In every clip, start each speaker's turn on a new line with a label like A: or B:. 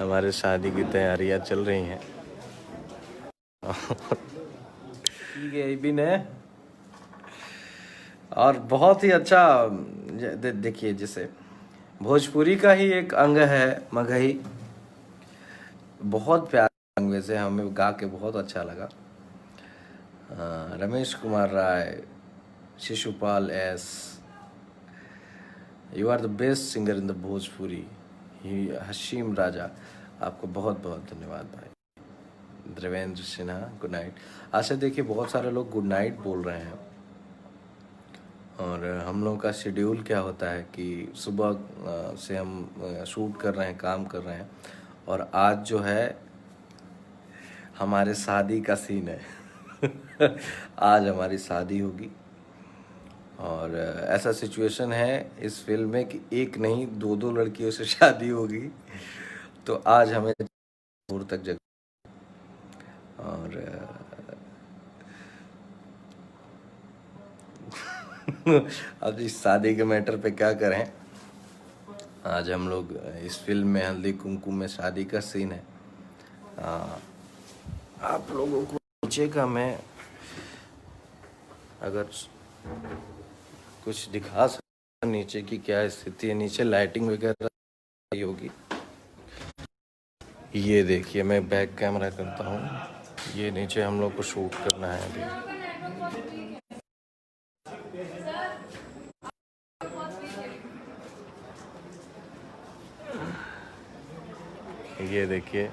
A: हमारे शादी की तैयारियां चल रही हैं। भी ने और बहुत ही अच्छा देखिए, जैसे भोजपुरी का ही एक अंग है मगही, बहुत प्यारा अंग, वैसे हमें गा के बहुत अच्छा लगा। Ramesh Kumar Rai, Shishupal S, you are the best singer in the Bhojpuri. Hashim Raja, आपको बहुत बहुत धन्यवाद भाई। Devendra Sinha, good night. अच्छा देखिए, बहुत सारे लोग गुड नाइट बोल रहे हैं, और हम लोगों का शेड्यूल क्या होता है कि सुबह से हम शूट कर रहे हैं, काम कर रहे हैं, और आज जो है हमारे शादी का सीन है। आज हमारी शादी होगी, और ऐसा सिचुएशन है इस फिल्म में कि एक नहीं दो दो लड़कियों से शादी होगी। तो आज हमें दूर तक जग, और अब इस शादी के मैटर पे क्या करें। आज हम लोग इस फिल्म में हल्दी कुमकुम में शादी का सीन है। आप लोगों को नीचे का मैं अगर कुछ दिखा सकता, नीचे की क्या स्थिति है, नीचे लाइटिंग वगैरह होगी। ये देखिए, मैं बैक कैमरा करता हूँ, ये नीचे हम लोग को शूट करना है अभी। ये देखिए,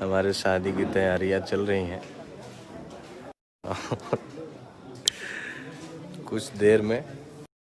A: हमारे शादी की तैयारियां चल रही हैं। कुछ देर में